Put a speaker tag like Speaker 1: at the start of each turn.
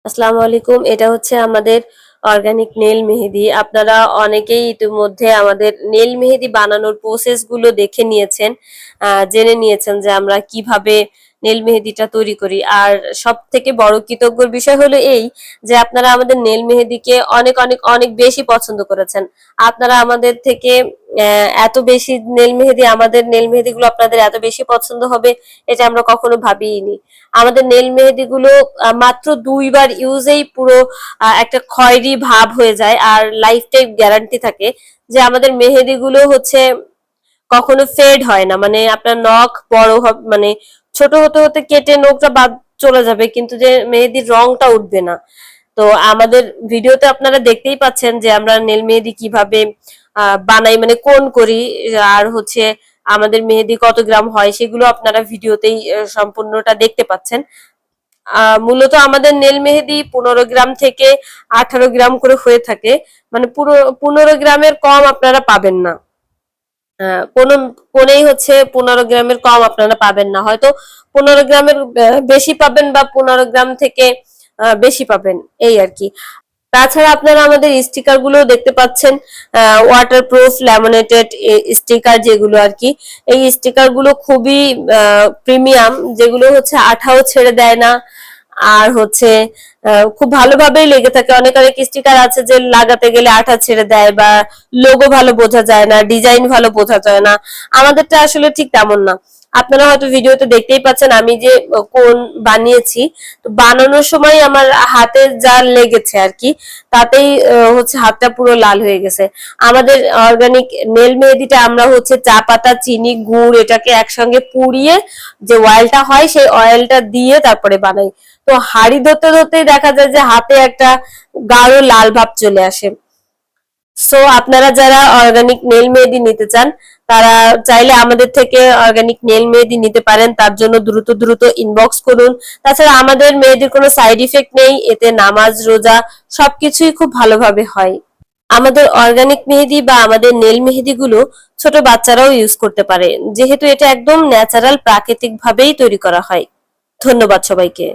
Speaker 1: আসসালামু আলাইকুম। এটা হচ্ছে আমাদের অর্গানিক নেল মেহেদি। আপনারা অনেকেই ইতিমধ্যে আমাদের নেল মেহেদি বানানোর প্রসেস গুলো দেখে নিয়েছেন, জেনে নিয়েছেন যে আমরা কিভাবে নেল মেহেদিটা তৈরি করি। আর সব থেকে বড় কৃতজ্ঞর বিষয় হলো এই যে আপনারা আমাদের নেল মেহেদিকে অনেক অনেক অনেক বেশি পছন্দ করেছেন। আপনারা আমাদের থেকে এত বেশি নেল মেহেদি, আমাদের নেল মেহেদিগুলো আপনাদের এত বেশি পছন্দ হবে এটা আমরা কখনো ভাবিনি। আমাদের নেল মেহেদি গুলো মাত্র 2 বার ইউজেই পুরো একটা খয়েরি ভাব হয়ে যায়, আর লাইফ টাইম গ্যারান্টি থাকে যে আমাদের মেহেদি গুলো হচ্ছে কখনো ফেড হয় না। মানে আপনার নখ বড় হবে, মানে ছোট হতে হতে কেটে নখটা বাদ চলে যাবে, কিন্তু যে মেহেদির রংটা উঠবে না। তো আমাদের ভিডিওতে আপনারা দেখতেই পাচ্ছেন যে আমরা নেল মেহেদি কিভাবে বানাই, মানে কোন করি, আর হচ্ছে আমাদের মেহেদি কত গ্রাম হয় সেগুলো আপনারা ভিডিওতেই সম্পূর্ণটা দেখতে পাচ্ছেন। মূলত আমাদের নেল মেহেদি 15 গ্রাম থেকে 18 গ্রাম করে হয়ে থাকে। মানে পুরো 15 গ্রামের কম আপনারা পাবেন না। কোনো কোনেই হচ্ছে 15 গ্রামের কম আপনারা পাবেন না। হয়তো 15 গ্রামের বেশি পাবেন, বা 15 গ্রাম থেকে বেশি পাবেন, এই আর কি। তাছাড়া আপনারা আমাদের স্টিকার গুলো দেখতে পাচ্ছেন, ওয়াটারপ্রুফ ল্যামিনেটেড স্টিকার যেগুলো আর কি। এই স্টিকার গুলো খুবই প্রিমিয়াম, যেগুলো হচ্ছে আঠাও ছেড়ে দেয় না, আর হচ্ছে খুব ভালোভাবেই লেগে থাকে। অনেক অনেক স্টিকার আছে যে লাগাতে গেলে আঠা ছেড়ে দেয়, বা লোগো ভালো বোঝা যায় না, ডিজাইন ভালো বোঝা যায় না। আমাদেরটা আসলে ঠিক তেমন না। আপনারা হয়তো ভিডিওতে দেখতেই পাচ্ছেন আমি যে কোন বানিয়েছি। তো বানানোর সময় আমার হাতে যা লেগেছে আর কি, তাতেই হচ্ছে হাতটা পুরো লাল হয়ে গেছে। আমাদের অর্গানিক নেল মেহেদিটা আমরা হচ্ছে চা পাতা, চিনি, গুড় এটাকে একসঙ্গে পুড়িয়ে যে অয়েলটা হয় সেই অয়েলটা দিয়ে তারপরে বানাই। তো হাঁড়ি ধরতে ধরতেই দেখা যায় যে হাতে একটা গাঢ় লাল ভাব চলে আসে। সো আপনারা যারা অর্গানিক নেল মেহেদি নিতে চান তারা চাইলে আমাদের থেকে অর্গানিক নেল মেহেদি নিতে পারেন। তার জন্য দ্রুত দ্রুত ইনবক্স করুন। তাছাড়া আমাদের মেহেদির কোনো সাইড ইফেক্ট নেই, এতে নামাজ রোজা সবকিছুই খুব ভালোভাবে হয়। আমাদের অর্গানিক মেহেদি বা আমাদের নেল মেহেদি গুলো ছোট বাচ্চারাও ইউজ করতে পারে, যেহেতু এটা একদম ন্যাচারাল প্রাকৃতিক ভাবেই তৈরি করা হয়। ধন্যবাদ সবাইকে।